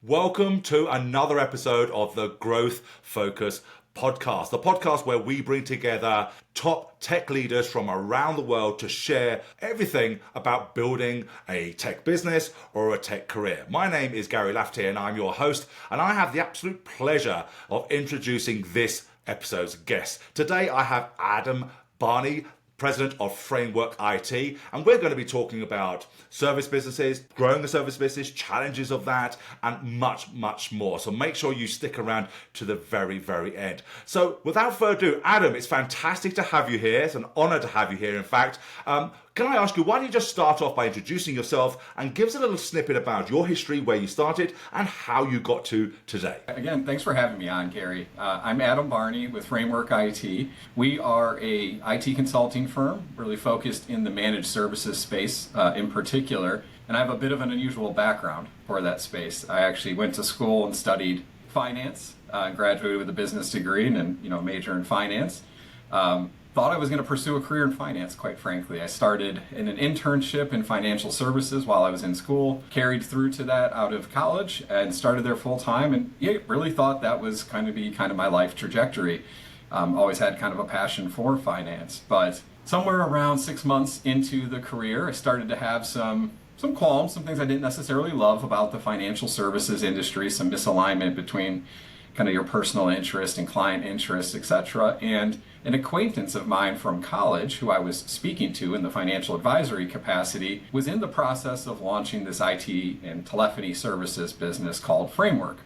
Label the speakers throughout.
Speaker 1: Welcome to another episode of the Growth Focus podcast, the podcast where we bring together top tech leaders from around the world to share everything about building a tech business or a tech career. My name is Gary Lafferty and I'm your host, and I have the absolute pleasure of introducing this episode's guest. Today I have Adam Barney, President of Framework IT, and we're going to be talking about service businesses, growing a service business, challenges of that, and much, much more. So make sure you stick around to the very, very end. So without further ado, Adam, it's fantastic to have you here. It's an honor to have you here, in fact. Can I ask you, why don't you just start off by introducing yourself and give us a little snippet about your history, where you started, and how you got to today?
Speaker 2: Again, thanks for having me on, Gary. I'm Adam Barney with Framework IT. We are a IT consulting firm, really focused in the managed services space in particular, and I have a bit of an unusual background for that space. I actually went to school and studied finance, graduated with a business degree and major in finance. Thought I was going to pursue a career in finance, quite frankly. I started in an internship in financial services while I was in school, carried through to that out of college, and started there full time. And really thought that was going to be kind of my life trajectory. Always had kind of a passion for finance. But somewhere around 6 months into the career, I started to have some qualms, some things I didn't necessarily love about the financial services industry, some misalignment between kind of your personal interest and client interest, etc. And an acquaintance of mine from college, who I was speaking to in the financial advisory capacity, was in the process of launching this IT and telephony services business called Framework.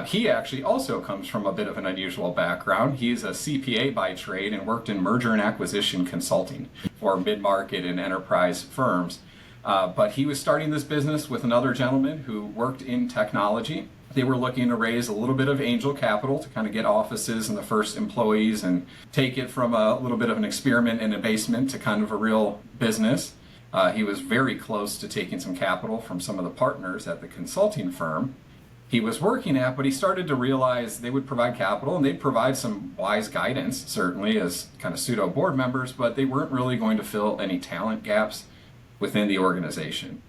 Speaker 2: He actually also comes from a bit of an unusual background. He's a CPA by trade and worked in merger and acquisition consulting for mid-market and enterprise firms. But he was starting this business with another gentleman who worked in technology. They were looking to raise a little bit of angel capital to kind of get offices and the first employees and take it from a little bit of an experiment in a basement to kind of a real business. He was very close to taking some capital from some of the partners at the consulting firm he was working at, but he started to realize they would provide capital and they'd provide some wise guidance, certainly as kind of pseudo board members, but they weren't really going to fill any talent gaps within the organization.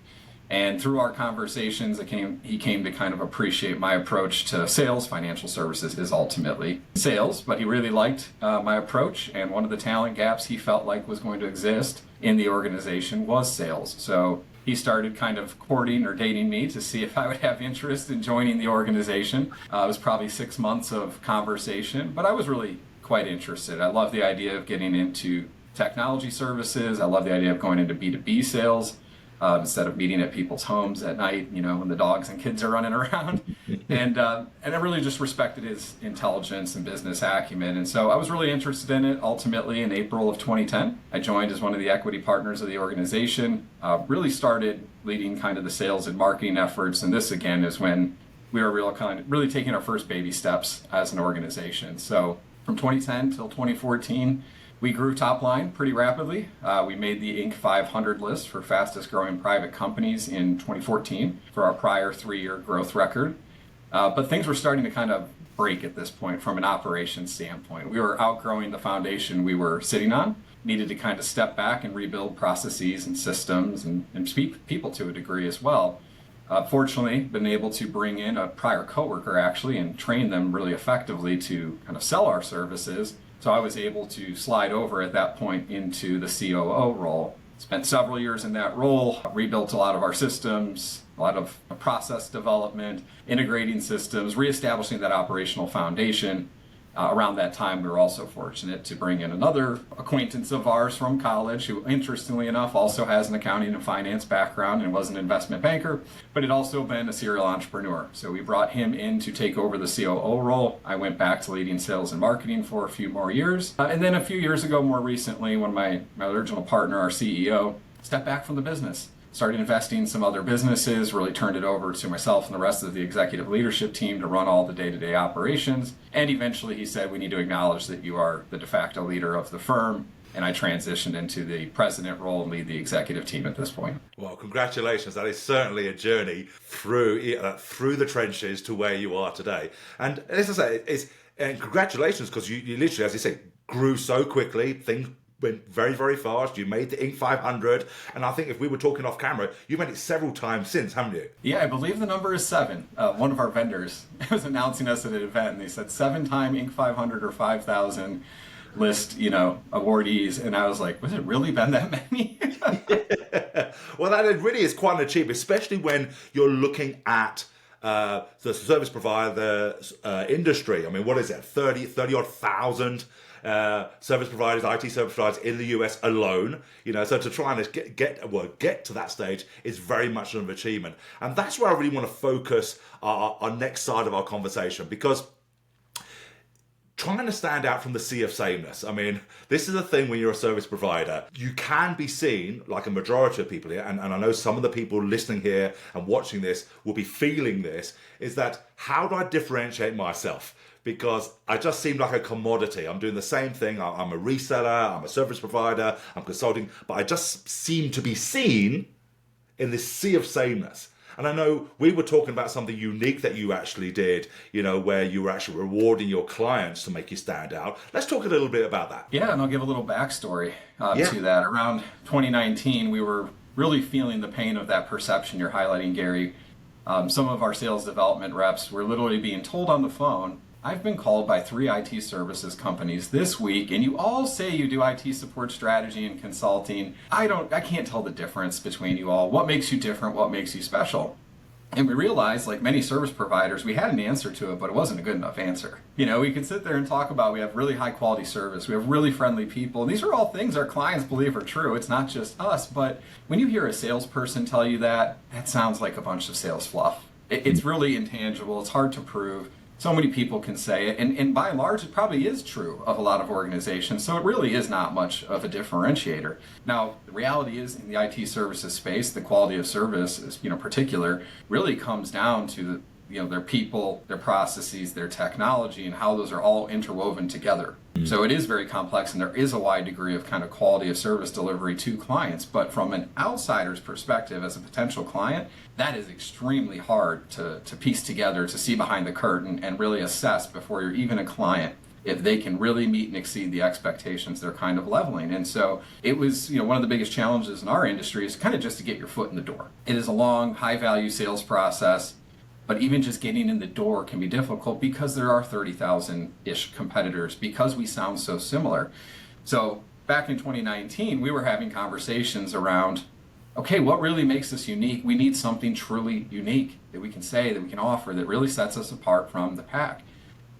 Speaker 2: And through our conversations, he came to kind of appreciate my approach to sales. Financial services is ultimately sales, but he really liked my approach. And one of the talent gaps he felt like was going to exist in the organization was sales. So he started kind of courting or dating me to see if I would have interest in joining the organization. It was probably 6 months of conversation, but I was really quite interested. I love the idea of getting into technology services. I love the idea of going into B2B sales. Instead of meeting at people's homes at night, when the dogs and kids are running around. And I really just respected his intelligence and business acumen. And so I was really interested in it. Ultimately, in April of 2010, I joined as one of the equity partners of the organization, really started leading kind of the sales and marketing efforts. And this, again, is when we were really taking our first baby steps as an organization. So from 2010 till 2014, we grew top line pretty rapidly. We made the Inc. 500 list for fastest growing private companies in 2014 for our prior 3-year growth record. But things were starting to kind of break at this point from an operations standpoint. We were outgrowing the foundation we were sitting on, needed to kind of step back and rebuild processes and systems and speak people to a degree as well. Fortunately, been able to bring in a prior coworker actually and train them really effectively to kind of sell our services. So I was able to slide over at that point into the COO role. Spent several years in that role, rebuilt a lot of our systems, a lot of process development, integrating systems, reestablishing that operational foundation. Around that time, we were also fortunate to bring in another acquaintance of ours from college who, interestingly enough, also has an accounting and finance background and was an investment banker, but had also been a serial entrepreneur. So we brought him in to take over the COO role. I went back to leading sales and marketing for a few more years. And then a few years ago, more recently, when my original partner, our CEO, stepped back from the business. Started investing in some other businesses, really turned it over to myself and the rest of the executive leadership team to run all the day-to-day operations. And eventually he said, we need to acknowledge that you are the de facto leader of the firm. And I transitioned into the president role and lead the executive team at this point.
Speaker 1: Well, congratulations. That is certainly a journey through the trenches to where you are today. And as I say, and congratulations, because you literally, as you say, grew so quickly, things went very, very fast. You made the Inc. 500. And I think if we were talking off camera, you made it several times since, haven't you?
Speaker 2: Yeah, I believe the number is 7. One of our vendors was announcing us at an event, and they said 7-time Inc. 500 or 5,000 list, awardees. And I was like, was it really been that many?
Speaker 1: Well, that really is quite an achievement, especially when you're looking at the service provider industry. I mean, what is it? 30 odd thousand service providers, IT service providers in the US alone. So to try and get to that stage is very much an achievement. And that's where I really want to focus our next side of our conversation, because trying to stand out from the sea of sameness. I mean, this is a thing when you're a service provider. You can be seen, like a majority of people here, and I know some of the people listening here and watching this will be feeling this, is that how do I differentiate myself? Because I just seem like a commodity. I'm doing the same thing. I'm a reseller, I'm a service provider, I'm consulting, but I just seem to be seen in this sea of sameness. And I know we were talking about something unique that you actually did, where you were actually rewarding your clients to make you stand out. Let's talk a little bit about that.
Speaker 2: Yeah, and I'll give a little backstory to that. Around 2019, we were really feeling the pain of that perception you're highlighting, Gary. Some of our sales development reps were literally being told on the phone, I've been called by 3 IT services companies this week, and you all say you do IT support strategy and consulting. I can't tell the difference between you all. What makes you different? What makes you special? And we realized, like many service providers, we had an answer to it, but it wasn't a good enough answer. We can sit there and talk about we have really high quality service, we have really friendly people. And these are all things our clients believe are true. It's not just us, but when you hear a salesperson tell you that sounds like a bunch of sales fluff. It's really intangible. It's hard to prove. So many people can say it, and by and large, it probably is true of a lot of organizations, so it really is not much of a differentiator. Now, the reality is, in the IT services space, the quality of service, particular, really comes down to their people, their processes, their technology, and how those are all interwoven together. So it is very complex, and there is a wide degree of kind of quality of service delivery to clients. But from an outsider's perspective, as a potential client, that is extremely hard to piece together, to see behind the curtain, and really assess before you're even a client if they can really meet and exceed the expectations they're kind of leveling. And so it was, one of the biggest challenges in our industry is kind of just to get your foot in the door. It is a long, high-value sales process. But even just getting in the door can be difficult because there are 30,000-ish competitors, because we sound so similar. So back in 2019, we were having conversations around, okay, what really makes us unique? We need something truly unique that we can say, that we can offer, that really sets us apart from the pack.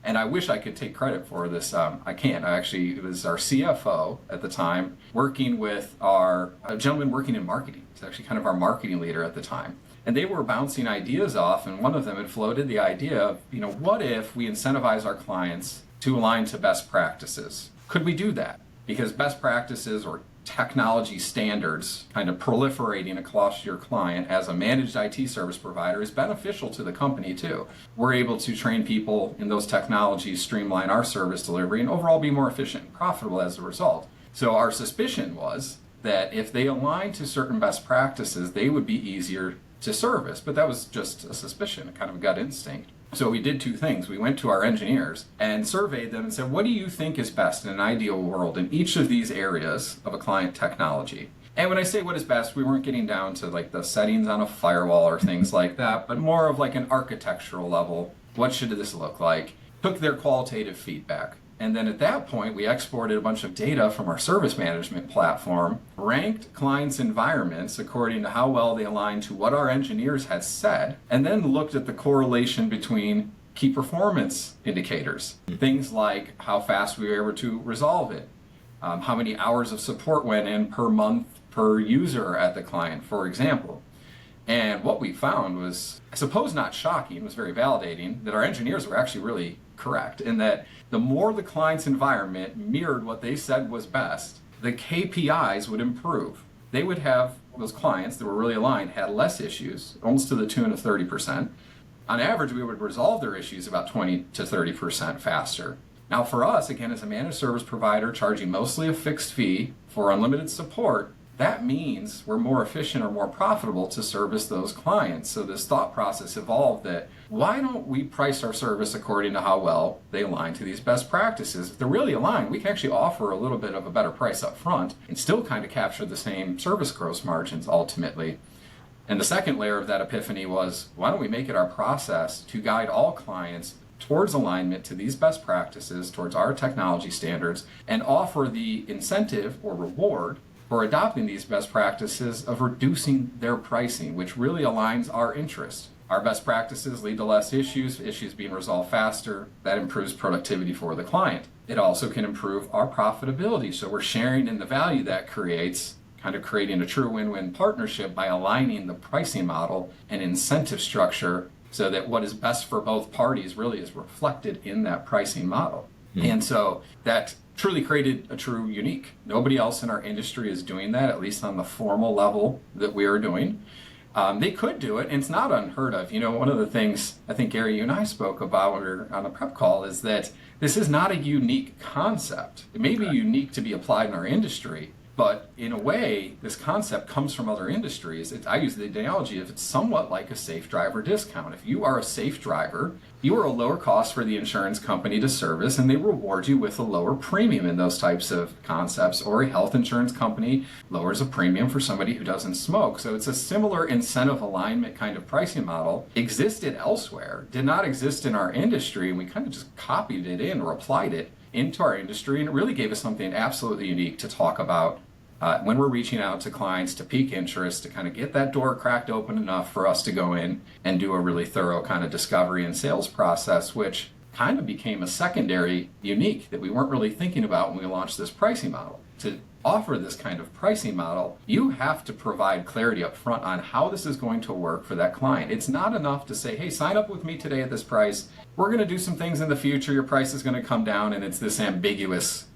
Speaker 2: And I wish I could take credit for this. I can't. It was our CFO at the time working with a gentleman working in marketing. He's actually kind of our marketing leader at the time. And they were bouncing ideas off, and one of them had floated the idea of, what if we incentivize our clients to align to best practices? Could we do that? Because best practices or technology standards kind of proliferating across your client as a managed IT service provider is beneficial to the company too. We're able to train people in those technologies, streamline our service delivery, and overall be more efficient and profitable as a result. So our suspicion was that if they align to certain best practices, they would be easier to service. But that was just a suspicion, a kind of a gut instinct. So we did 2 things. We went to our engineers and surveyed them and said, what do you think is best in an ideal world in each of these areas of a client technology? And when I say what is best, we weren't getting down to like the settings on a firewall or things like that, but more of like an architectural level. What should this look like? Took their qualitative feedback. And then at that point, we exported a bunch of data from our service management platform, ranked clients' environments according to how well they aligned to what our engineers had said, and then looked at the correlation between key performance indicators. Things like how fast we were able to resolve it, how many hours of support went in per month per user at the client, for example. And what we found was, I suppose not shocking, was very validating, that our engineers were actually really correct in that the more the client's environment mirrored what they said was best, the KPIs would improve. They would have, those clients that were really aligned had less issues, almost to the tune of 30%. On average, we would resolve their issues about 20 to 30% faster. Now for us, again, as a managed service provider charging mostly a fixed fee for unlimited support, that means we're more efficient or more profitable to service those clients. So this thought process evolved that why don't we price our service according to how well they align to these best practices? If they're really aligned, we can actually offer a little bit of a better price up front and still kind of capture the same service gross margins ultimately. And the second layer of that epiphany was, why don't we make it our process to guide all clients towards alignment to these best practices, towards our technology standards, and offer the incentive or reward for adopting these best practices of reducing their pricing, which really aligns our interest. Our best practices lead to less issues being resolved faster. That improves productivity for the client. It also can improve our profitability. So we're sharing in the value that creates, kind of creating a true win-win partnership by aligning the pricing model and incentive structure so that what is best for both parties really is reflected in that pricing model. And so that truly created a true unique. Nobody else in our industry is doing that, at least on the formal level that we are doing. They could do it, and it's not unheard of. You know, one of the things I think Gary, you and I spoke about when we were on the prep call is that this is not a unique concept. It may be unique to be applied in our industry, but in a way, this concept comes from other industries. I use the analogy of it's somewhat like a safe driver discount. If you are a safe driver, you are a lower cost for the insurance company to service, and they reward you with a lower premium in those types of concepts. Or a health insurance company lowers a premium for somebody who doesn't smoke. So it's a similar incentive alignment kind of pricing model. Existed elsewhere, did not exist in our industry, and we kind of just copied it in or applied it into our industry, and it really gave us something absolutely unique to talk about when we're reaching out to clients to pique interest, to kind of get that door cracked open enough for us to go in and do a really thorough kind of discovery and sales process, which kind of became a secondary unique that we weren't really thinking about when we launched this pricing model. To offer this kind of pricing model, you have to provide clarity up front on how this is going to work for that client. It's not enough to say, hey, sign up with me today at this price. We're going to do some things in the future. Your price is going to come down, and it's this ambiguous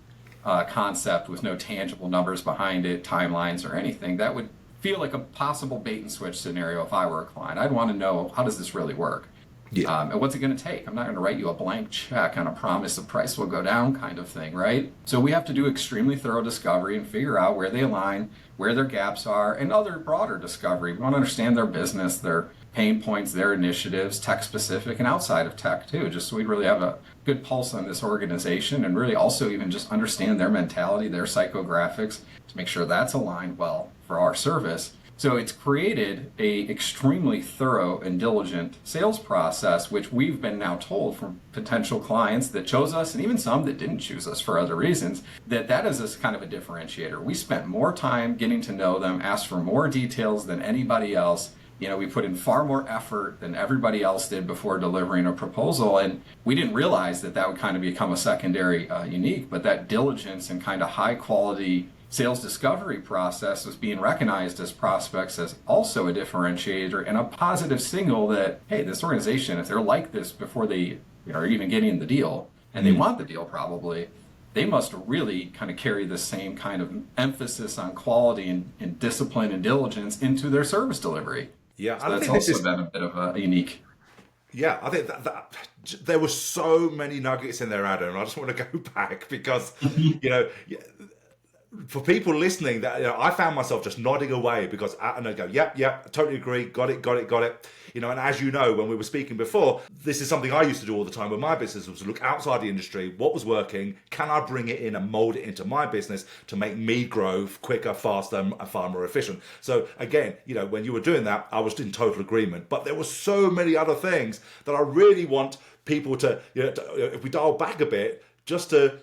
Speaker 2: concept with no tangible numbers behind it, timelines or anything. That would feel like a possible bait and switch scenario if I were a client. I'd want to know, how does this really work? Yeah. And what's it going to take? I'm not going to write you a blank check on a promise the price will go down kind of thing, right? So we have to do extremely thorough discovery and figure out where they align, where their gaps are, and other broader discovery. We want to understand their business, their pain points, their initiatives, tech specific and outside of tech too, just so we really have a good pulse on this organization and really also even just understand their mentality, their psychographics, to make sure that's aligned well for our service. So it's created a extremely thorough and diligent sales process, which we've been now told from potential clients that chose us, and even some that didn't choose us for other reasons, that is a kind of a differentiator. We spent more time getting to know them, asked for more details than anybody else. You know, we put in far more effort than everybody else did before delivering a proposal, and we didn't realize that would kind of become a secondary unique, but that diligence and kind of high quality sales discovery process was being recognized as prospects as also a differentiator and a positive signal that, hey, this organization, if they're like this before they are even getting the deal, and they want the deal probably, they must really kind of carry the same kind of emphasis on quality and discipline and diligence into their service delivery.
Speaker 1: Yeah,
Speaker 2: so
Speaker 1: I
Speaker 2: that's
Speaker 1: think
Speaker 2: also been a bit of a unique.
Speaker 1: Yeah, I think that there were so many nuggets in there, Adam. I just want to go back because, for people listening, that I found myself just nodding away because I go, yep, I totally agree, got it. And as you know, when we were speaking before, this is something I used to do all the time with my business, was to look outside the industry, what was working, can I bring it in and mold it into my business to make me grow quicker, faster, and far more efficient. So again, when you were doing that, I was in total agreement. But there were so many other things that I really want people to, if we dial back a bit, just to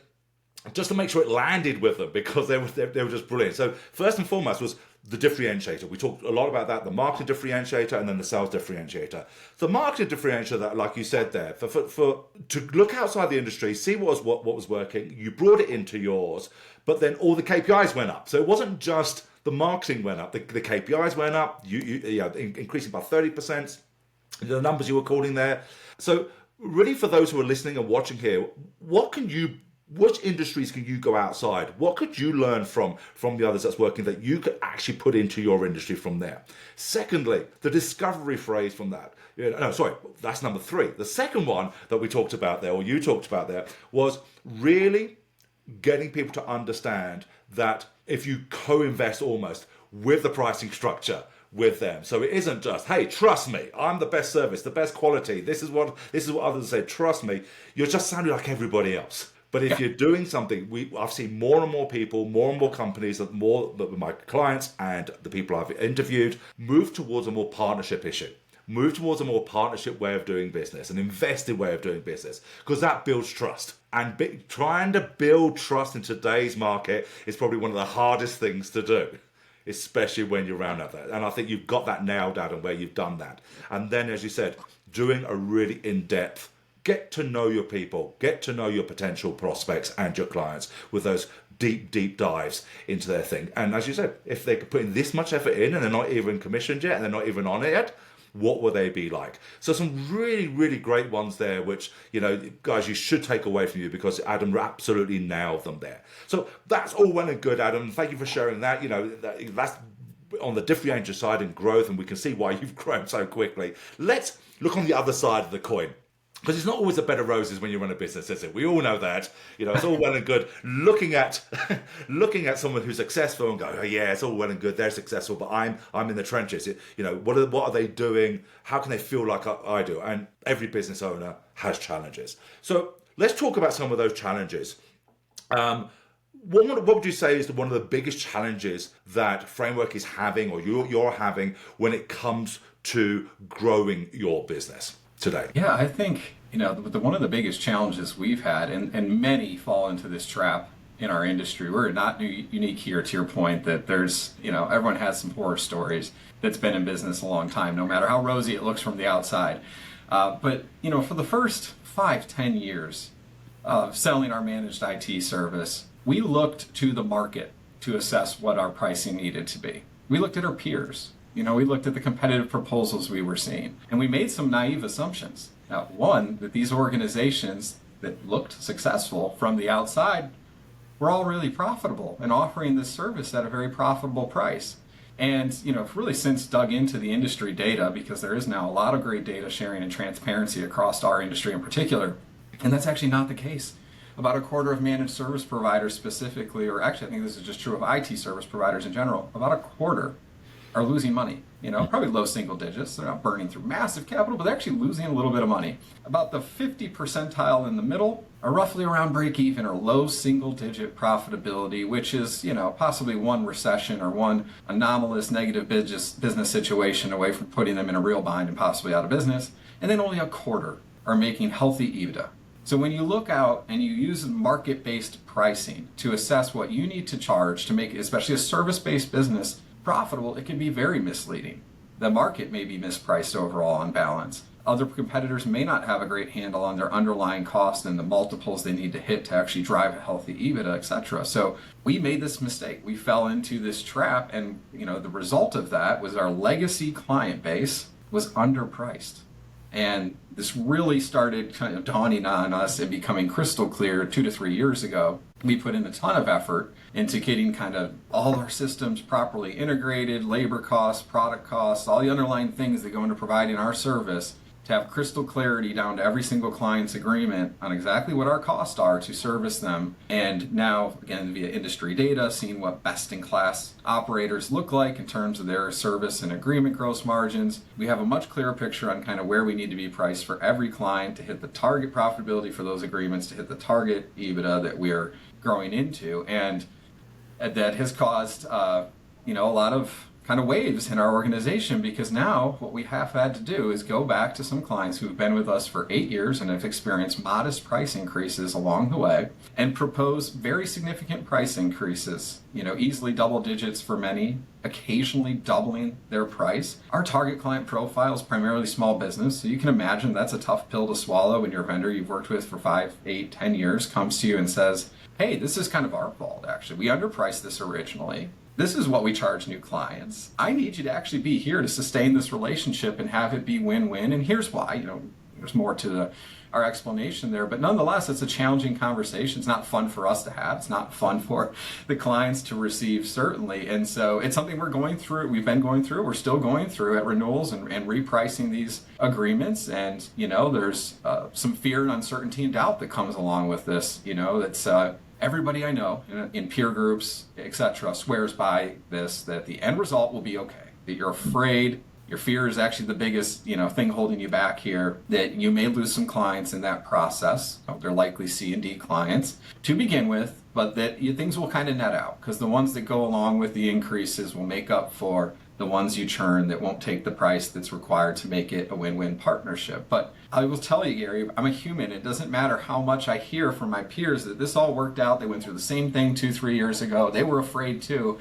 Speaker 1: make sure it landed with them, because they were just brilliant. So first and foremost was the differentiator. We talked a lot about that, the marketing differentiator and then the sales differentiator. The marketing differentiator, that, like you said there, for to look outside the industry, see what was working, you brought it into yours, but then all the KPIs went up. So it wasn't just the marketing went up, the KPIs went up, you increasing by 30%, the numbers you were calling there. So really, for those who are listening and watching here, which industries can you go outside? What could you learn from the others that's working that you could actually put into your industry from there? Secondly, the discovery phase from that. That's number 3. The second one that we talked about there, or you talked about there, was really getting people to understand that if you co-invest almost with the pricing structure with them. So it isn't just, hey, trust me, I'm the best service, the best quality. This is what others say, trust me. You're just sounding like everybody else. But if you're doing something, I've seen more and more people, more and more companies, that my clients and the people I've interviewed move towards a more partnership issue. Move towards a more partnership way of doing business, an invested way of doing business, because that builds trust. And trying to build trust in today's market is probably one of the hardest things to do, especially when you're around that. And I think you've got that nailed, Adam, where you've done that. And then, as you said, doing a really in-depth, get to know your people, get to know your potential prospects and your clients with those deep dives into their thing. And as you said, if they could put in this much effort in and they're not even commissioned yet and they're not even on it yet, what will they be like? So some really, really great ones there, which, guys, you should take away from you, because Adam absolutely nailed them there. So that's all well and good, Adam. Thank you for sharing that. That's on the differentiation side and growth, and we can see why you've grown so quickly. Let's look on the other side of the coin. Because it's not always a bed of roses when you run a business, is it? We all know that. It's all well and good looking at someone who's successful and go, oh yeah, it's all well and good, they're successful, but I'm in the trenches. What are they doing? How can they feel like I do? And every business owner has challenges. So let's talk about some of those challenges. What would you say is one of the biggest challenges that Framework is having, or you're having, when it comes to growing your business today?
Speaker 2: Yeah, I think, one of the biggest challenges we've had, and many fall into this trap in our industry. We're not unique here, to your point, that there's, everyone has some horror stories that's been in business a long time, no matter how rosy it looks from the outside. But for the first 5-10 years of selling our managed IT service, we looked to the market to assess what our pricing needed to be. We looked at our peers. We looked at the competitive proposals we were seeing, and we made some naive assumptions. Now, one, that these organizations that looked successful from the outside were all really profitable and offering this service at a very profitable price. And, really since dug into the industry data, because there is now a lot of great data sharing and transparency across our industry in particular, and that's actually not the case. About a quarter of managed service providers specifically, or actually I think this is just true of IT service providers in general, about a quarter are losing money, probably low single digits. They're not burning through massive capital, but they're actually losing a little bit of money. About the 50 percentile in the middle are roughly around break even or low single digit profitability, which is, possibly one recession or one anomalous negative business situation away from putting them in a real bind and possibly out of business. And then only a quarter are making healthy EBITDA. So when you look out and you use market-based pricing to assess what you need to charge to make, especially a service-based business, profitable, it can be very misleading. The market may be mispriced overall on balance. Other competitors may not have a great handle on their underlying cost and the multiples they need to hit to actually drive a healthy EBITDA, etc. So we made this mistake. We fell into this trap, and the result of that was our legacy client base was underpriced. And this really started kind of dawning on us and becoming crystal clear 2 to 3 years ago. We put in a ton of effort into getting kind of all our systems properly integrated, labor costs, product costs, all the underlying things that go into providing our service, to have crystal clarity down to every single client's agreement on exactly what our costs are to service them. And now, again, via industry data, seeing what best-in-class operators look like in terms of their service and agreement gross margins, we have a much clearer picture on kind of where we need to be priced for every client to hit the target profitability for those agreements, to hit the target EBITDA that we are growing into. And that has caused, a lot of kind of waves in our organization, because now what we have had to do is go back to some clients who've been with us for 8 years and have experienced modest price increases along the way, and propose very significant price increases, easily double digits for many, occasionally doubling their price. Our target client profile is primarily small business, so you can imagine that's a tough pill to swallow when your vendor you've worked with for 5, 8, 10 years comes to you and says, hey, this is kind of our fault, actually. We underpriced this originally. This is what we charge new clients. I need you to actually be here to sustain this relationship and have it be win-win. And here's why. There's more to our explanation there. But nonetheless, it's a challenging conversation. It's not fun for us to have. It's not fun for the clients to receive, certainly. And so it's something we're going through. We've been going through. We're still going through at renewals and repricing these agreements. And, there's some fear and uncertainty and doubt that comes along with this. That's everybody I know in peer groups, etc., swears by this, that the end result will be okay, that you're afraid, your fear is actually the biggest thing holding you back here, that you may lose some clients in that process. They're likely C and D clients to begin with, but that things will kind of net out, because the ones that go along with the increases will make up for the ones you churn that won't take the price that's required to make it a win-win partnership. But I will tell you, Gary, I'm a human. It doesn't matter how much I hear from my peers that this all worked out. They went through the same thing 2-3 years ago. They were afraid too.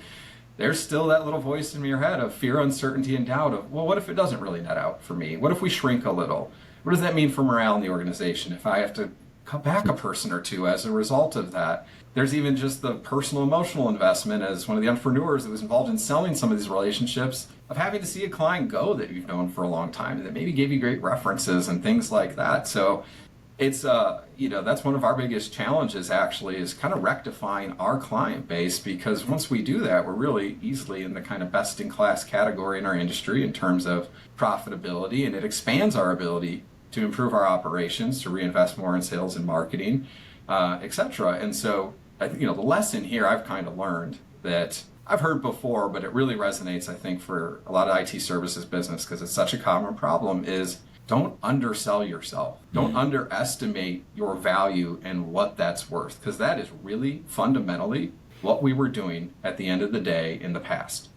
Speaker 2: There's still that little voice in your head of fear, uncertainty, and doubt of, well, what if it doesn't really net out for me? What if we shrink a little? What does that mean for morale in the organization if I have to cut back a person or two as a result of that? There's even just the personal emotional investment as one of the entrepreneurs that was involved in selling some of these relationships, of having to see a client go that you've known for a long time that maybe gave you great references and things like that. So it's that's one of our biggest challenges actually, is kind of rectifying our client base, because once we do that, we're really easily in the kind of best in class category in our industry in terms of profitability, and it expands our ability to improve our operations, to reinvest more in sales and marketing, etc. And so I think the lesson here I've kind of learned, that I've heard before, but it really resonates, I think, for a lot of IT services business, because it's such a common problem, is don't undersell yourself. Don't underestimate your value and what that's worth, because that is really fundamentally what we were doing at the end of the day in the past.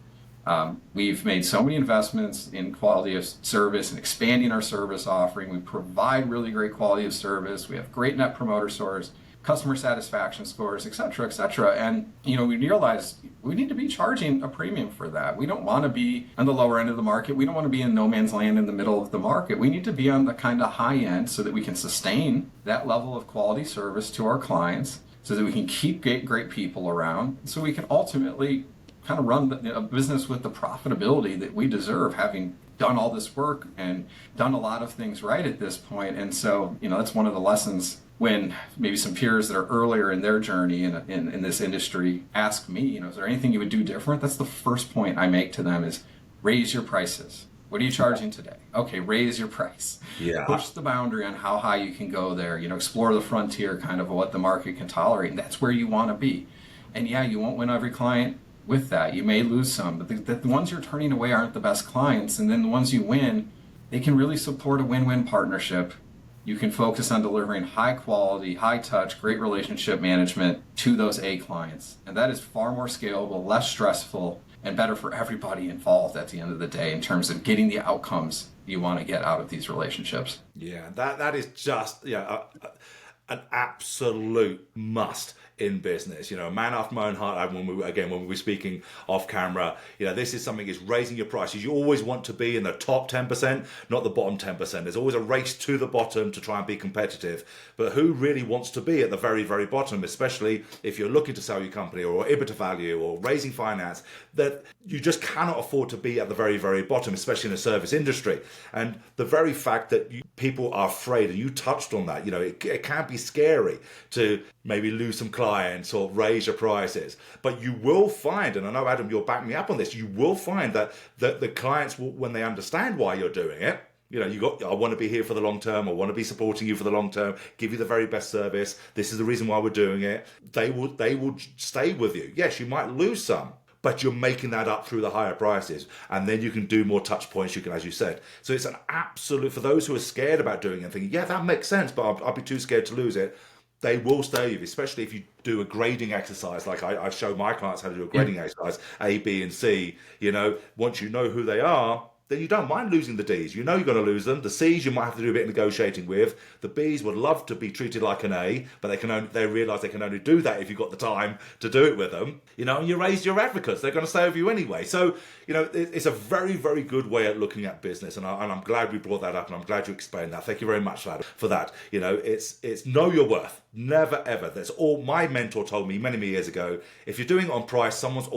Speaker 2: We've made so many investments in quality of service and expanding our service offering. We provide really great quality of service. We have great net promoter scores, customer satisfaction scores, et cetera, et cetera. And, we realized we need to be charging a premium for that. We don't want to be on the lower end of the market. We don't want to be in no man's land in the middle of the market. We need to be on the kind of high end so that we can sustain that level of quality service to our clients, so that we can keep great people around, so we can ultimately kind of run a business with the profitability that we deserve, having done all this work and done a lot of things right at this point. And so, that's one of the lessons when maybe some peers that are earlier in their journey in this industry ask me, is there anything you would do different? That's the first point I make to them, is raise your prices. What are you charging today? Okay, raise your price.
Speaker 1: Yeah.
Speaker 2: Push the boundary on how high you can go there, explore the frontier kind of what the market can tolerate. And that's where you want to be. And yeah, you won't win every client with that. You may lose some, but the ones you're turning away aren't the best clients. And then the ones you win, they can really support a win-win partnership. You can focus on delivering high quality, high touch, great relationship management to those A clients. And that is far more scalable, less stressful, and better for everybody involved at the end of the day in terms of getting the outcomes you want to get out of these relationships.
Speaker 1: Yeah, that is just an absolute must in business. A man after my own heart. When we were speaking off camera, this is something, is raising your prices. You always want to be in the top 10%, not the bottom 10%. There's always a race to the bottom to try and be competitive. But who really wants to be at the very, very bottom, especially if you're looking to sell your company or EBITDA value or raising finance? That you just cannot afford to be at the very, very bottom, especially in a service industry. And the very fact that people are afraid, and you touched on that, it can be scary to maybe lose some clients or raise your prices. But you will find, and I know, Adam, you'll back me up on this, you will find that the clients will, when they understand why you're doing it, I want to be here for the long term. I want to be supporting you for the long term, give you the very best service. This is the reason why we're doing it. They will stay with you. Yes, you might lose some, but you're making that up through the higher prices. And then you can do more touch points, you can, as you said. So it's an absolute, for those who are scared about doing it and thinking, yeah, that makes sense, but I'll be too scared to lose it. They will stay with you, especially if you do a grading exercise. Like I show my clients how to do a grading exercise, A, B, and C. Once you know who they are, then you don't mind losing the Ds. You're going to lose them. The Cs you might have to do a bit of negotiating with. The Bs would love to be treated like an A, but they realise they can only do that if you've got the time to do it with them. And you raise your advocates. They're going to stay with you anyway. So, it's a very, very good way at looking at business. And I'm glad we brought that up, and I'm glad you explained that. Thank you very much for that. It's know your worth. Never, ever. That's all my mentor told me many, many years ago. If you're doing it on price, someone's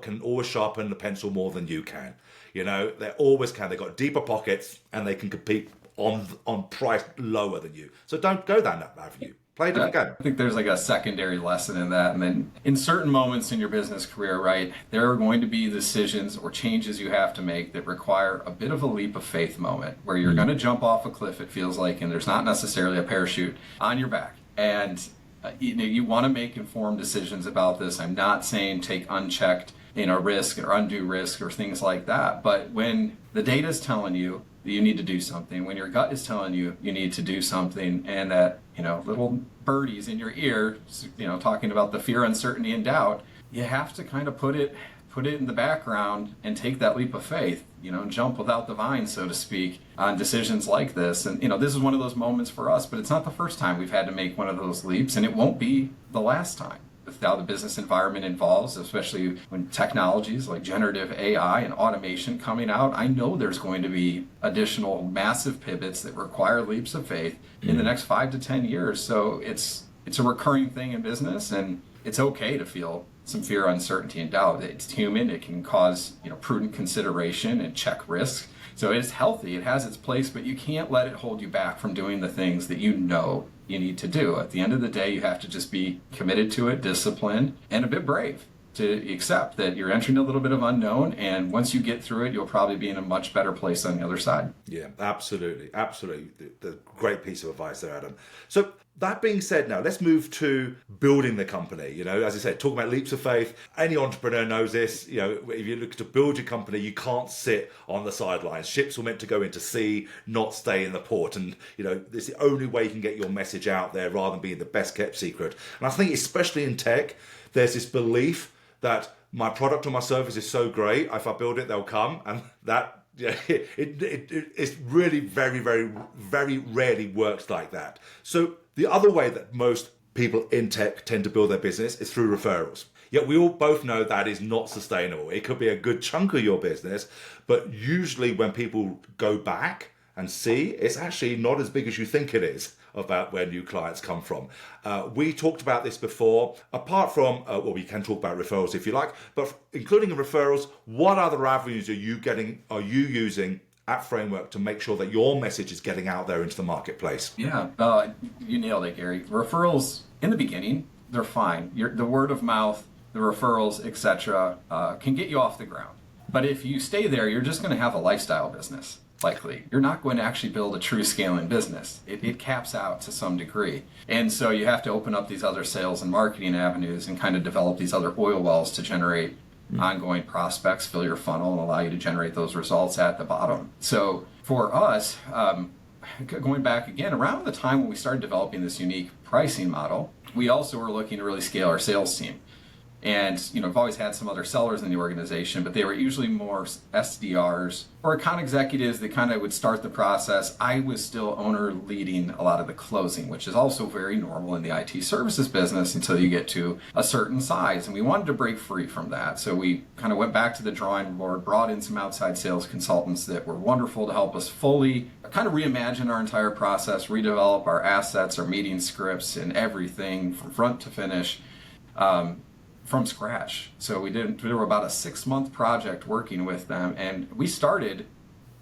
Speaker 1: can always sharpen the pencil more than you can. They always can. They've got deeper pockets and they can compete on price lower than you. So don't go down that avenue. Play a different game.
Speaker 2: I think there's like a secondary lesson in that. And then in certain moments in your business career, right, there are going to be decisions or changes you have to make that require a bit of a leap of faith moment where you're going to jump off a cliff, it feels like, and there's not necessarily a parachute on your back. And You want to make informed decisions about this. I'm not saying take unchecked, risk or undue risk or things like that. But when the data is telling you that you need to do something, when your gut is telling you you need to do something, and that, little birdies in your ear, talking about the fear, uncertainty, and doubt, you have to kind of put it in the background and take that leap of faith, and jump without the vine, so to speak, on decisions like this. And, this is one of those moments for us, but it's not the first time we've had to make one of those leaps, and it won't be the last time. With how the business environment evolves, especially when technologies like generative AI and automation coming out, I know there's going to be additional massive pivots that require leaps of faith in the next 5 to 10 years. So it's a recurring thing in business, and it's okay to feel some fear, uncertainty, and doubt. It's human. It can cause prudent consideration and check risks. So it's healthy. It has its place, but you can't let it hold you back from doing the things that you need to do. At the end of the day, you have to just be committed to it, disciplined, and a bit brave to accept that you're entering a little bit of unknown, and once you get through it, you'll probably be in a much better place on the other side.
Speaker 1: Yeah, absolutely. The great piece of advice there, Adam. So that being said, now let's move to building the company. As I said, talking about leaps of faith. Any entrepreneur knows this. If you look to build your company, you can't sit on the sidelines. Ships were meant to go into sea, not stay in the port. And, this is the only way you can get your message out there rather than being the best kept secret. And I think especially in tech, there's this belief that my product or my service is so great, if I build it, they'll come. And that, it's really very, very, very rarely works like that. So the other way that most people in tech tend to build their business is through referrals. Yet we all both know that is not sustainable. It could be a good chunk of your business, but usually when people go back and see, it's actually not as big as you think it is about where new clients come from. We talked about this before. Apart from, we can talk about referrals if you like, but including in referrals, what other avenues are you using at Framework to make sure that your message is getting out there into the marketplace?
Speaker 2: Yeah, you nailed it, Gary. Referrals, in the beginning, they're fine. The word of mouth, the referrals, etc., can get you off the ground. But if you stay there, you're just going to have a lifestyle business. Likely. You're not going to actually build a true scaling business. It caps out to some degree. And so you have to open up these other sales and marketing avenues and kind of develop these other oil wells to generate ongoing prospects, fill your funnel, and allow you to generate those results at the bottom. So for us, going back again, around the time when we started developing this unique pricing model, we also were looking to really scale our sales team. And, I've always had some other sellers in the organization, but they were usually more SDRs or account executives that kind of would start the process. I was still owner leading a lot of the closing, which is also very normal in the IT services business until you get to a certain size. And we wanted to break free from that. So we kind of went back to the drawing board, brought in some outside sales consultants that were wonderful to help us fully kind of reimagine our entire process, redevelop our assets, our meeting scripts, and everything from front to finish. From scratch. So we were about a 6-month project working with them, and we started,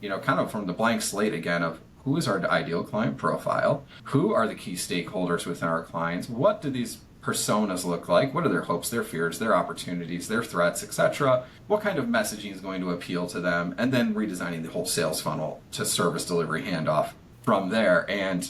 Speaker 2: kind of from the blank slate again of who is our ideal client profile, who are the key stakeholders within our clients, what do these personas look like, what are their hopes, their fears, their opportunities, their threats, etc., what kind of messaging is going to appeal to them, and then redesigning the whole sales funnel to service delivery handoff from there. And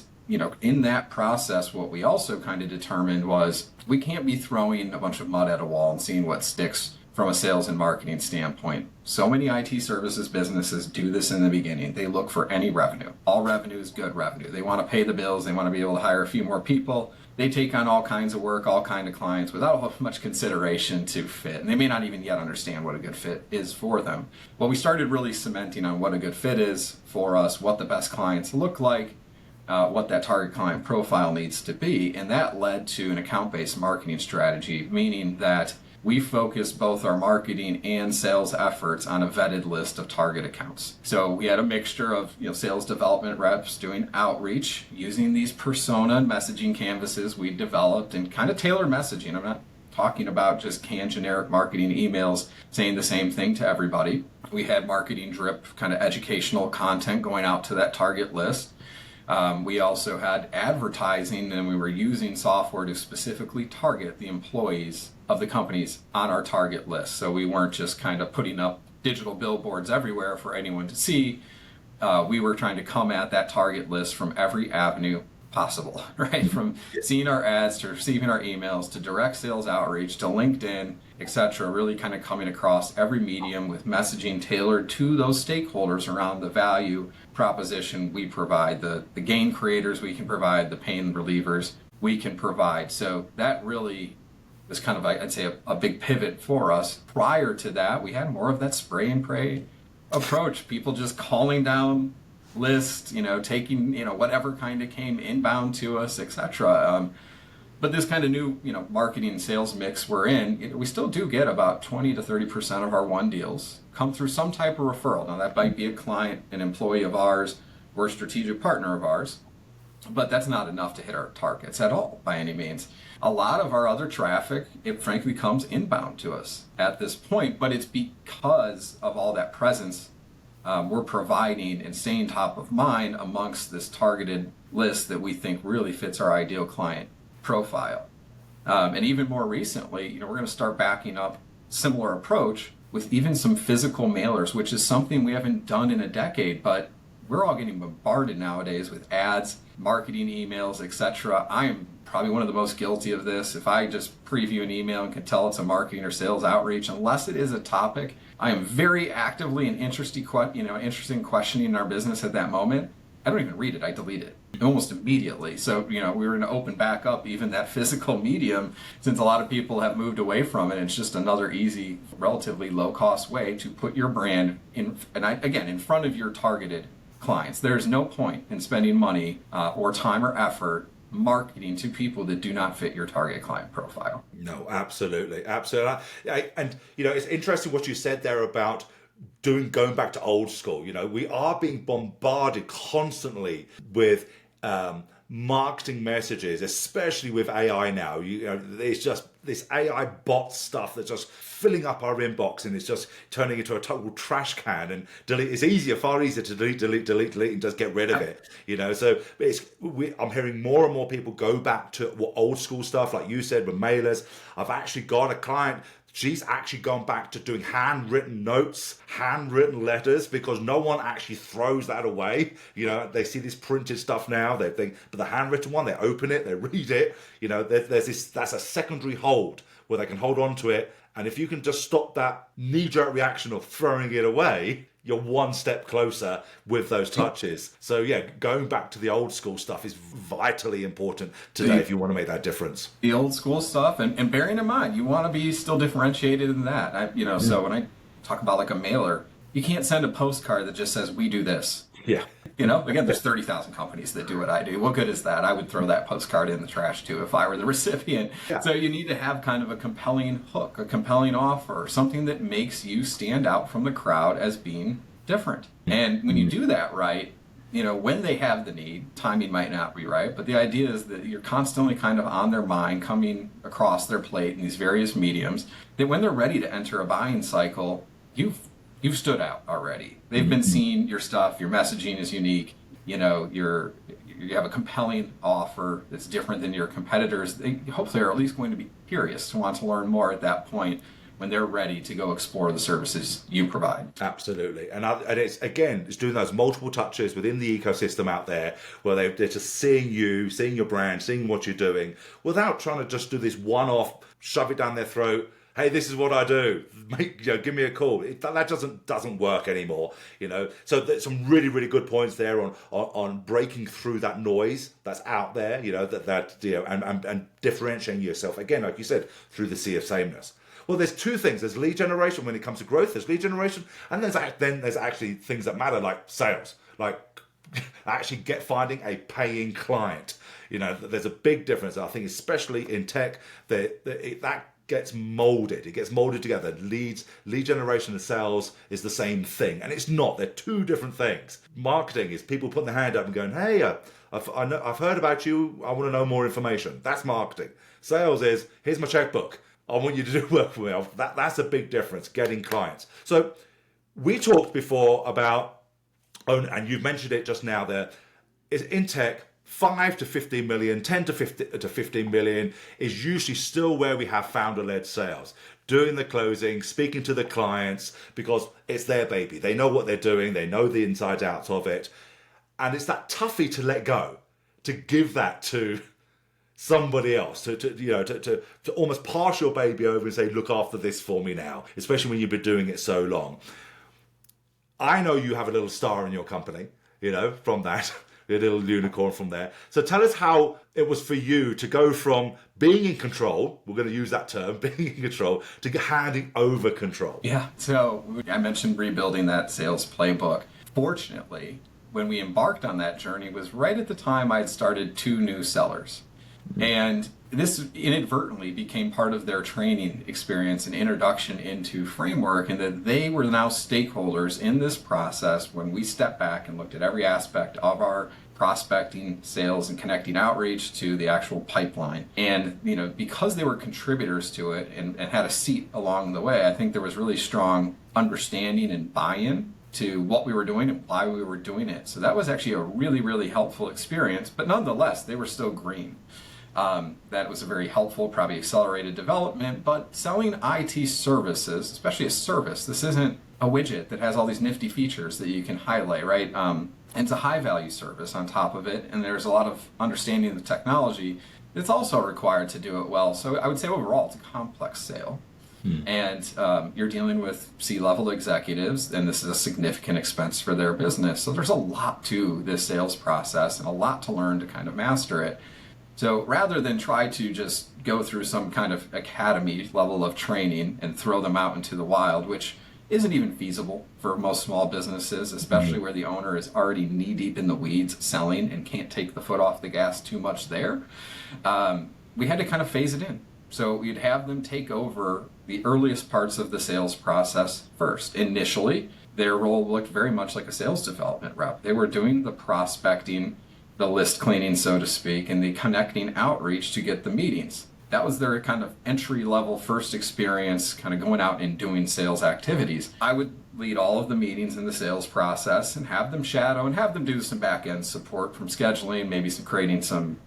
Speaker 2: in that process, what we also kind of determined was we can't be throwing a bunch of mud at a wall and seeing what sticks from a sales and marketing standpoint. So many IT services businesses do this in the beginning. They look for any revenue. All revenue is good revenue. They want to pay the bills. They want to be able to hire a few more people. They take on all kinds of work, all kinds of clients without much consideration to fit. And they may not even yet understand what a good fit is for them. Well, we started really cementing on what a good fit is for us, what the best clients look like, what that target client profile needs to be, and that led to an account-based marketing strategy, meaning that we focus both our marketing and sales efforts on a vetted list of target accounts. So we had a mixture of sales development reps doing outreach, using these persona and messaging canvases we developed, and kind of tailor messaging. I'm not talking about just canned generic marketing emails saying the same thing to everybody. We had marketing drip, kind of educational content going out to that target list. We also had advertising, and we were using software to specifically target the employees of the companies on our target list. So we weren't just kind of putting up digital billboards everywhere for anyone to see. We were trying to come at that target list from every avenue possible, right? From seeing our ads to receiving our emails to direct sales outreach to LinkedIn, etc. Really kind of coming across every medium with messaging tailored to those stakeholders around the value proposition we provide, the gain creators we can provide, the pain relievers we can provide. So that really was kind of, I'd say, a big pivot for us. Prior to that, we had more of that spray and pray approach. People just calling down lists, taking, whatever kind of came inbound to us, etc. But this kind of new, marketing and sales mix we're in, we still do get about 20 to 30% of our won deals come through some type of referral. Now that might be a client, an employee of ours, or a strategic partner of ours, but that's not enough to hit our targets at all by any means. A lot of our other traffic, it frankly comes inbound to us at this point, but it's because of all that presence we're providing and staying top of mind amongst this targeted list that we think really fits our ideal client profile. And even more recently, we're going to start backing up similar approach with even some physical mailers, which is something we haven't done in a decade, but we're all getting bombarded nowadays with ads, marketing emails, etc. I am probably one of the most guilty of this. If I just preview an email and can tell it's a marketing or sales outreach, unless it is a topic I am very actively and interested in questioning in our business at that moment, I don't even read it. I delete it almost immediately. So, we were going to open back up even that physical medium, since a lot of people have moved away from it. It's just another easy, relatively low-cost way to put your brand in front of your targeted clients. There's no point in spending money or time or effort marketing to people that do not fit your target client profile.
Speaker 1: No, absolutely. And it's interesting what you said there about going back to old school. We are being bombarded constantly with marketing messages, especially with AI now. There's just this AI bot stuff that's just filling up our inbox, and it's just turning into a total trash can. And delete. It's far easier to delete, and just get rid of it. So I'm hearing more and more people go back to old school stuff, like you said, with mailers. I've actually got a client. She's actually gone back to doing handwritten notes, handwritten letters, because no one actually throws that away. They see this printed stuff now, they think, but the handwritten one, they open it, they read it. That's a secondary hold where they can hold on to it. And if you can just stop that knee-jerk reaction of throwing it away, you're one step closer with those touches. So going back to the old school stuff is vitally important today if you want to make that difference.
Speaker 2: The old school stuff, and bearing in mind, you want to be still differentiated in that. So when I talk about like a mailer, you can't send a postcard that just says, "We do this."
Speaker 1: Yeah.
Speaker 2: Again, there's 30,000 companies that do what I do. What good is that? I would throw that postcard in the trash too if I were the recipient. Yeah. So you need to have kind of a compelling hook, a compelling offer, something that makes you stand out from the crowd as being different. And when you do that right, when they have the need, timing might not be right, but the idea is that you're constantly kind of on their mind, coming across their plate in these various mediums, that when they're ready to enter a buying cycle, you've stood out already. They've been seeing your stuff, your messaging is unique, you have a compelling offer that's different than your competitors. They hopefully are at least going to be curious to want to learn more at that point when they're ready to go explore the services you provide.
Speaker 1: Absolutely. And it's doing those multiple touches within the ecosystem out there where they're just seeing you, seeing your brand, seeing what you're doing, without trying to just do this one-off, shove it down their throat. Hey, this is what I do. Give me a call. That doesn't work anymore. So there's some really, really good points there on breaking through that noise that's out there. And differentiating yourself again, like you said, through the sea of sameness. Well, there's two things. There's lead generation when it comes to growth. There's lead generation, and there's actually things that matter, like sales, like actually finding a paying client. There's a big difference. I think, especially in tech, that gets molded. It gets molded together. Lead generation and sales is the same thing, and it's not. They're two different things. Marketing is people putting their hand up and going, "Hey, I've heard about you. I want to know more information." That's marketing. Sales is, "Here's my checkbook. I want you to do work for me." That's a big difference, getting clients. So we talked before about, and you've mentioned it just now there, is in tech, 5 to 15 million, 10 to 15 million is usually still where we have founder-led sales. Doing the closing, speaking to the clients, because it's their baby. They know what they're doing. They know the inside outs of it. And it's that toughie to let go. to give that to somebody else, to almost pass your baby over and say, look after this for me now, especially when you've been doing it so long. I know you have a little star in your company, from that, a little unicorn from there. So tell us how it was for you to go from being in control, we're going to use that term, being in control, to handing over control.
Speaker 2: Yeah, so I mentioned rebuilding that sales playbook. Fortunately, when we embarked on that journey was right at the time I'd started 2 new sellers. And this inadvertently became part of their training experience and introduction into framework, and that they were now stakeholders in this process when we stepped back and looked at every aspect of our prospecting, sales, and connecting outreach to the actual pipeline. And because they were contributors to it and had a seat along the way, I think there was really strong understanding and buy-in to what we were doing and why we were doing it. So that was actually a really, really helpful experience, but nonetheless, they were still green. That was a very helpful, probably accelerated development, but selling IT services, especially a service, this isn't a widget that has all these nifty features that you can highlight, right? It's a high value service on top of it, and there's a lot of understanding of the technology that's also required to do it well. So I would say overall, it's a complex sale. And you're dealing with C-level executives, and this is a significant expense for their business. So there's a lot to this sales process and a lot to learn to kind of master it. So rather than try to just go through some kind of academy level of training and throw them out into the wild, which isn't even feasible for most small businesses, especially where the owner is already knee-deep in the weeds selling and can't take the foot off the gas too much there, we had to kind of phase it in. So we'd have them take over the earliest parts of the sales process first. Initially, their role looked very much like a sales development rep. They were doing the prospecting, the list cleaning, so to speak, and the connecting outreach to get the meetings. That was their kind of entry-level first experience, kind of going out and doing sales activities. I would lead all of the meetings in the sales process and have them shadow and have them do some back-end support from scheduling, maybe some creating some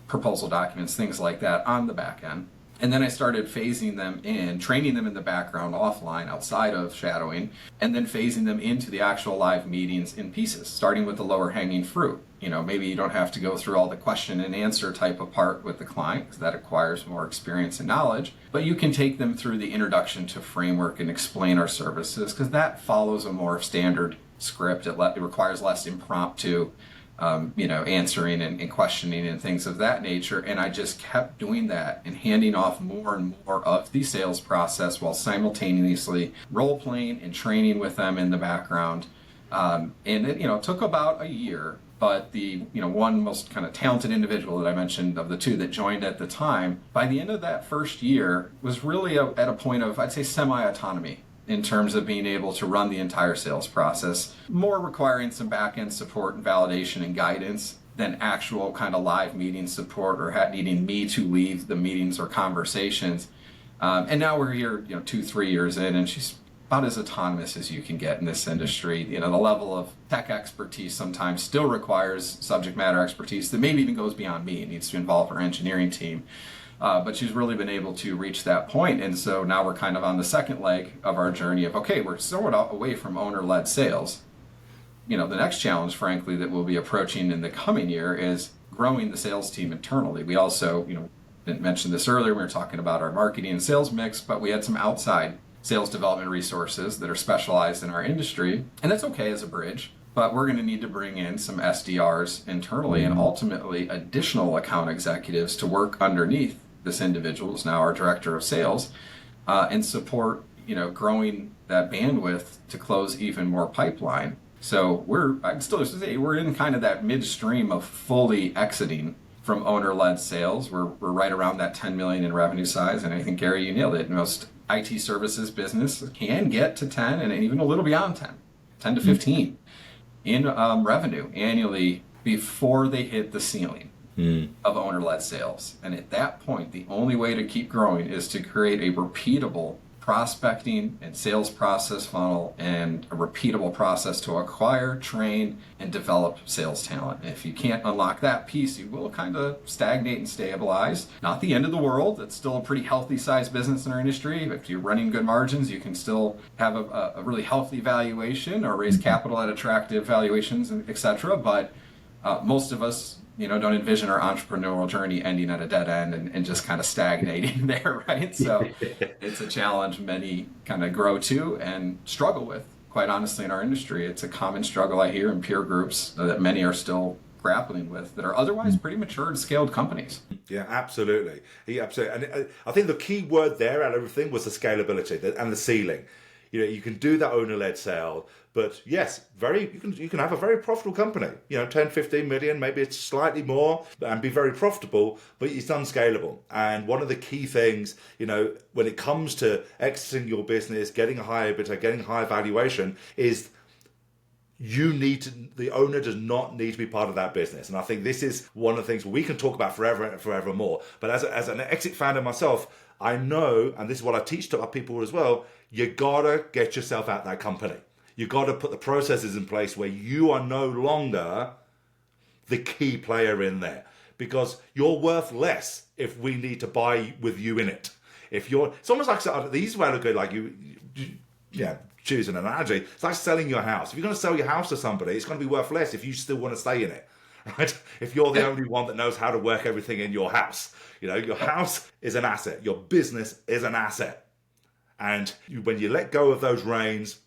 Speaker 2: proposal documents, things like that on the back end. And then I started phasing them in, training them in the background offline outside of shadowing, and then phasing them into the actual live meetings in pieces, starting with the lower hanging fruit. Maybe you don't have to go through all the question and answer type of part with the client, because that requires more experience and knowledge, but you can take them through the introduction to framework and explain our services, because that follows a more standard script. It requires less impromptu answering and questioning and things of that nature. And I just kept doing that and handing off more and more of the sales process while simultaneously role-playing and training with them in the background. And it took about a year, but the one most kind of talented individual that I mentioned of the 2 that joined at the time, by the end of that first year was really at a point of, I'd say, semi-autonomy in terms of being able to run the entire sales process, more requiring some back-end support and validation and guidance than actual kind of live meeting support or needing me to lead the meetings or conversations. And now we're here 2-3 years in, and she's about as autonomous as you can get in this industry. The level of tech expertise sometimes still requires subject matter expertise that maybe even goes beyond me. It needs to involve our engineering team. But she's really been able to reach that point. And so now we're kind of on the second leg of our journey of, okay, we're somewhat away from owner-led sales. The next challenge, frankly, that we'll be approaching in the coming year is growing the sales team internally. We also, didn't mention this earlier, we were talking about our marketing and sales mix, but we had some outside sales development resources that are specialized in our industry. And that's okay as a bridge, but we're going to need to bring in some SDRs internally and ultimately additional account executives to work underneath this individual, who's now our director of sales, and support, growing that bandwidth to close even more pipeline. So we're in kind of that midstream of fully exiting from owner-led sales. We're right around that 10 million in revenue size, and I think, Gary, you nailed it. Most IT services business can get to 10 and even a little beyond 10 to 15 in revenue annually before they hit the ceiling of owner-led sales. And at that point, the only way to keep growing is to create a repeatable prospecting and sales process funnel and a repeatable process to acquire, train, and develop sales talent. And if you can't unlock that piece, you will kind of stagnate and stabilize. Not the end of the world. It's still a pretty healthy size business in our industry. If you're running good margins, you can still have a really healthy valuation or raise capital at attractive valuations, etc. But most of us don't envision our entrepreneurial journey ending at a dead end and just kind of stagnating there, right? So it's a challenge many kind of grow to and struggle with. Quite honestly, in our industry, it's a common struggle I hear in peer groups that many are still grappling with that are otherwise pretty mature and scaled companies.
Speaker 1: Yeah, absolutely. Yeah, absolutely. And I think the key word there out of everything was the scalability and the ceiling. You can do that owner-led sale, but yes, you can have a very profitable company, 10, 15 million, maybe it's slightly more, and be very profitable, but it's unscalable. And one of the key things, when it comes to exiting your business, getting a higher EBITDA, getting a higher valuation, is the owner does not need to be part of that business. And I think this is one of the things we can talk about forever and forevermore. But as an exit founder myself, I know, and this is what I teach to our people as well, you gotta get yourself out that company. You gotta put the processes in place where you are no longer the key player in there, because you're worth less if we need to buy with you in it. It's almost like, the easy way to look at it, like choose an analogy. It's like selling your house. If you're going to sell your house to somebody, it's going to be worth less if you still want to stay in it, right? If you're the only one that knows how to work everything in your house. Your house is an asset. Your business is an asset. And when you let go of those reins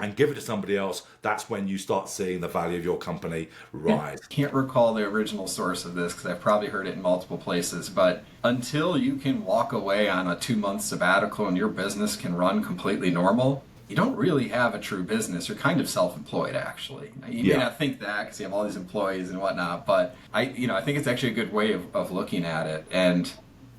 Speaker 1: and give it to somebody else, that's when you start seeing the value of your company rise.
Speaker 2: I can't recall the original source of this because I've probably heard it in multiple places, but until you can walk away on a 2-month sabbatical and your business can run completely normal, you don't really have a true business. You're kind of self-employed, actually. You may not think that because you have all these employees and whatnot, but I think it's actually a good way of looking at it. And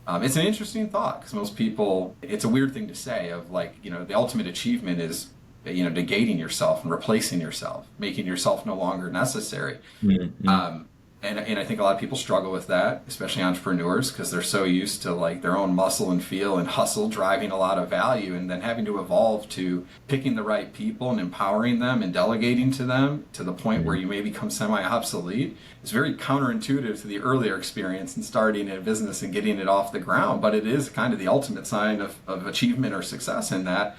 Speaker 2: it's an interesting thought because most people, it's a weird thing to say of the ultimate achievement is, negating yourself and replacing yourself, making yourself no longer necessary. Mm-hmm. And I think a lot of people struggle with that, especially entrepreneurs, because they're so used to their own muscle and feel and hustle driving a lot of value, and then having to evolve to picking the right people and empowering them and delegating to them to the point where you may become semi-obsolete. It's very counterintuitive to the earlier experience in starting a business and getting it off the ground, but it is kind of the ultimate sign of achievement or success in that.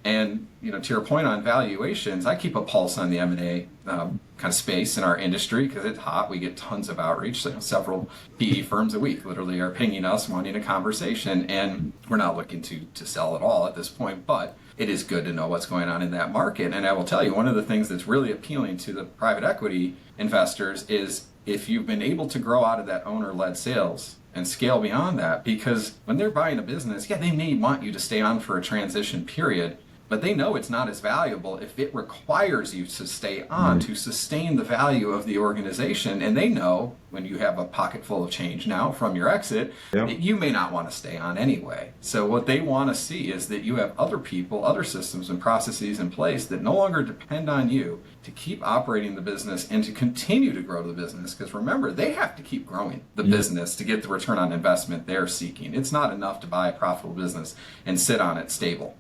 Speaker 2: And, to your point on valuations, I keep a pulse on the M&A kind of space in our industry because it's hot. We get tons of outreach. Several PE firms a week literally are pinging us, wanting a conversation. And we're not looking to sell at all at this point, but it is good to know what's going on in that market. And I will tell you, one of the things that's really appealing to the private equity investors is if you've been able to grow out of that owner-led sales and scale beyond that, because when they're buying a business, they may want you to stay on for a transition period, but they know it's not as valuable if it requires you to stay on to sustain the value of the organization. And they know when you have a pocket full of change now from your exit, that you may not want to stay on anyway. So what they want to see is that you have other people, other systems and processes in place that no longer depend on you to keep operating the business and to continue to grow the business. Because remember, they have to keep growing the business to get the return on investment they're seeking. It's not enough to buy a profitable business and sit on it stable.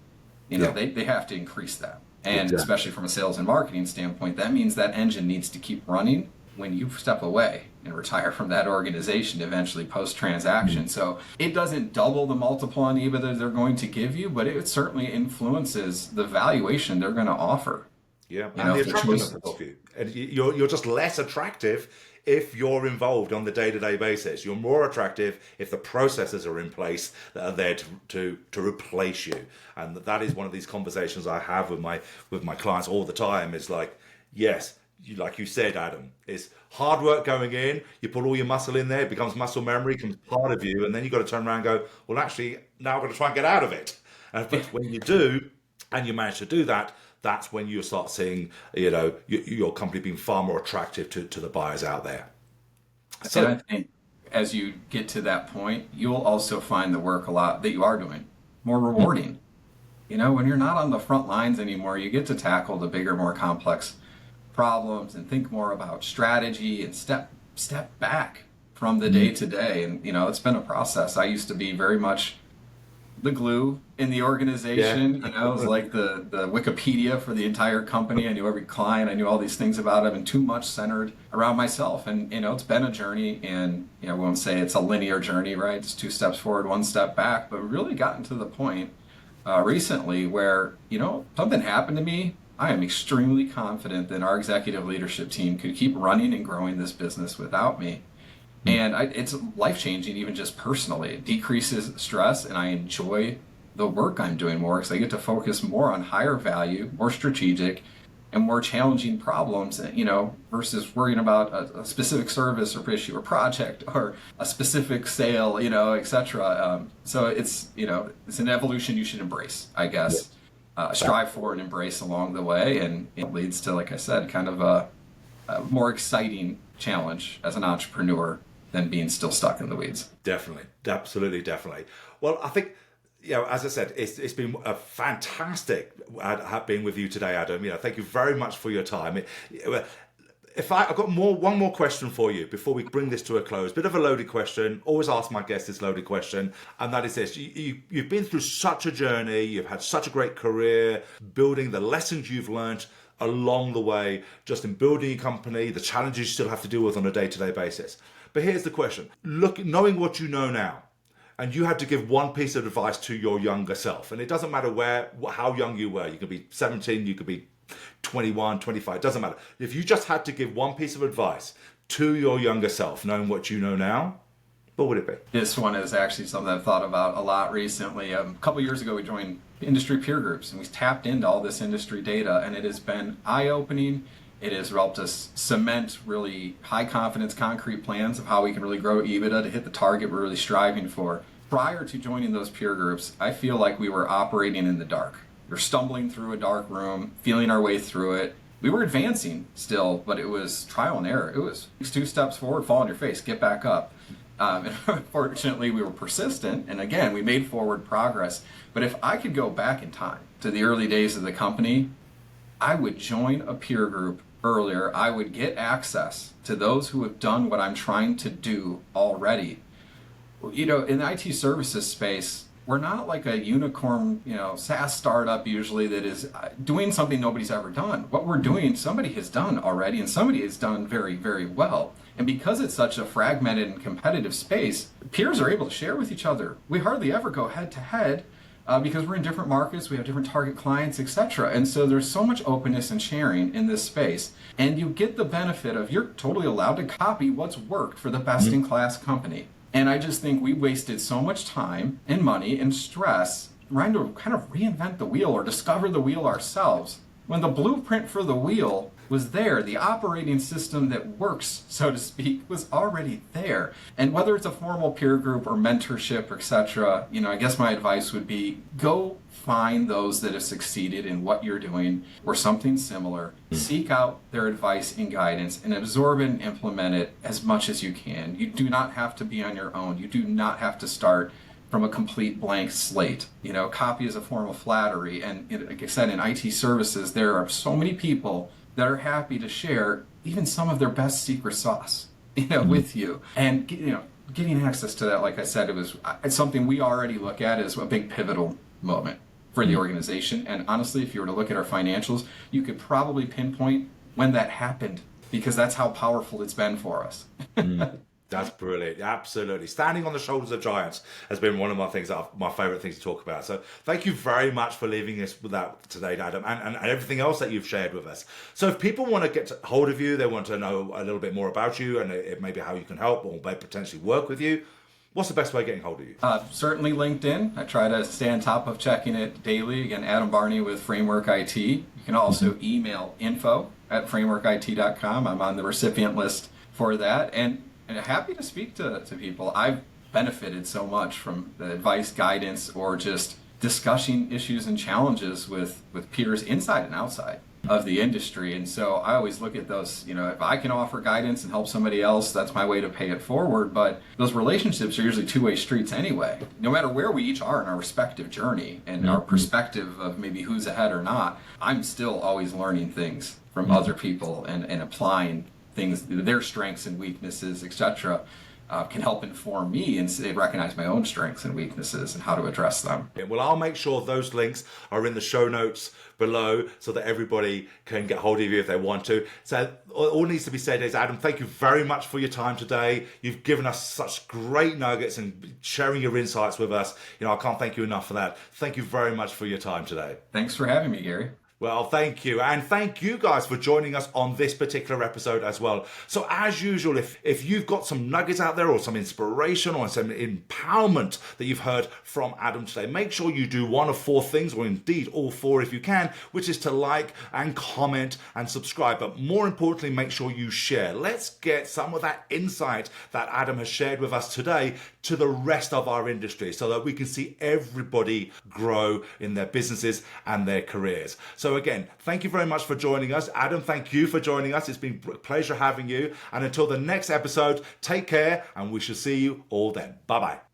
Speaker 2: They have to increase that. And especially from a sales and marketing standpoint, that means that engine needs to keep running when you step away and retire from that organization eventually post-transaction. So it doesn't double the multiple on EBITDA they're going to give you, but it certainly influences the valuation they're going to offer.
Speaker 1: Yeah, and the attractiveness of you. And you're just less attractive if you're involved on the day-to-day basis. You're more attractive if the processes are in place that are there to replace you. And that is one of these conversations I have with my clients all the time. Is yes, like you said, Adam, it's hard work going in. You put all your muscle in there, it becomes muscle memory, becomes part of you, and then you've got to turn around and go, well, actually, now I've got to try and get out of it. But when you do, and you manage to do that, that's when you start seeing, your company being far more attractive to the buyers out there.
Speaker 2: So, and I think as you get to that point, you'll also find the work a lot that you are doing more rewarding. When you're not on the front lines anymore, you get to tackle the bigger, more complex problems and think more about strategy and step back from the day to day. And, it's been a process. I used to be very much the glue in the organization. It was like the Wikipedia for the entire company. I knew every client. I knew all these things about them, and too much centered around myself. And, it's been a journey, and, I won't say it's a linear journey, right? It's 2 steps forward, 1 step back, but really gotten to the point recently where, something happened to me. I am extremely confident that our executive leadership team could keep running and growing this business without me. And it's life-changing, even just personally. It decreases stress, and I enjoy the work I'm doing more because I get to focus more on higher value, more strategic, and more challenging problems, versus worrying about a specific service or issue or project or a specific sale, etc. So it's an evolution you should embrace, I guess. Strive for and embrace along the way, and it leads to, like I said, kind of a more exciting challenge as an entrepreneur than being still stuck in the weeds.
Speaker 1: Definitely. Absolutely. Definitely. Well, I think, as I said, it's been a fantastic being with you today, Adam. Thank you very much for your time. I've got one more question for you before we bring this to a close. Bit of a loaded question. Always ask my guests this loaded question, and that is this: you've been through such a journey. You've had such a great career, building the lessons you've learned along the way, just in building your company, the challenges you still have to deal with on a day-to-day basis. But here's the question: knowing what you know now, and you had to give one piece of advice to your younger self, and it doesn't matter how young you were. You could be 17, you could be 21, 25, it doesn't matter. If you just had to give one piece of advice to your younger self, knowing what you know now, what would it be?
Speaker 2: This one is actually something I've thought about a lot recently. A couple years ago, we joined industry peer groups, and we tapped into all this industry data, and it has been eye-opening. It has helped us cement really high confidence, concrete plans of how we can really grow EBITDA to hit the target we're really striving for. Prior to joining those peer groups, I feel like we were operating in the dark. We were stumbling through a dark room, feeling our way through it. We were advancing still, but it was trial and error. It was 2 steps forward, fall on your face, get back up. And fortunately, we were persistent, and again, we made forward progress. But if I could go back in time to the early days of the company, I would join a peer group earlier. I would get access to those who have done what I'm trying to do already. In the IT services space, we're not like a unicorn, SaaS startup usually that is doing something nobody's ever done. What we're doing, somebody has done already, and somebody has done very, very well. And because it's such a fragmented and competitive space, peers are able to share with each other. We hardly ever go head to head because we're in different markets, we have different target clients, etc. And so there's so much openness and sharing in this space. And you get the benefit of you're totally allowed to copy what's worked for the best-in-class company. And I just think we wasted so much time and money and stress trying to kind of reinvent the wheel or discover the wheel ourselves when the blueprint for the wheel was there. The operating system that works, so to speak, was already there. And whether it's a formal peer group or mentorship, etc., I guess my advice would be go find those that have succeeded in what you're doing or something similar. Seek out their advice and guidance and absorb it and implement it as much as you can. You do not have to be on your own. You do not have to start from a complete blank slate. Copy is a form of flattery. And like I said, in IT services, there are so many people that are happy to share even some of their best secret sauce, with you. And, getting access to that, like I said, it's something we already look at as a big pivotal moment for the organization. And honestly, if you were to look at our financials, you could probably pinpoint when that happened because that's how powerful it's been for us.
Speaker 1: That's brilliant. Absolutely. Standing on the shoulders of giants has been one of my favorite things to talk about. So thank you very much for leaving us with that today, Adam, and everything else that you've shared with us. So if people want to get hold of you, they want to know a little bit more about you and maybe how you can help or potentially work with you, what's the best way of getting hold of you?
Speaker 2: Certainly LinkedIn. I try to stay on top of checking it daily. Again, Adam Barney with Framework IT. You can also email info@frameworkit.com. I'm on the recipient list for that. And happy to speak to people. I've benefited so much from the advice, guidance, or just discussing issues and challenges with peers inside and outside of the industry. And so I always look at those, if I can offer guidance and help somebody else, that's my way to pay it forward. But those relationships are usually two-way streets anyway. No matter where we each are in our respective journey and our perspective of maybe who's ahead or not, I'm still always learning things from other people and applying things, their strengths and weaknesses, etc., can help inform me and recognize my own strengths and weaknesses and how to address them.
Speaker 1: Well, I'll make sure those links are in the show notes below so that everybody can get hold of you if they want to. So all needs to be said is, Adam, thank you very much for your time today. You've given us such great nuggets and sharing your insights with us. I can't thank you enough for that. Thank you very much for your time today.
Speaker 2: Thanks for having me, Gary.
Speaker 1: Well, thank you. And thank you guys for joining us on this particular episode as well. So as usual, if you've got some nuggets out there or some inspiration or some empowerment that you've heard from Adam today, make sure you do one of four things, or indeed all four if you can, which is to like and comment and subscribe. But more importantly, make sure you share. Let's get some of that insight that Adam has shared with us today to the rest of our industry so that we can see everybody grow in their businesses and their careers. So again, thank you very much for joining us. Adam, thank you for joining us. It's been a pleasure having you. And until the next episode, take care and we shall see you all then. Bye-bye.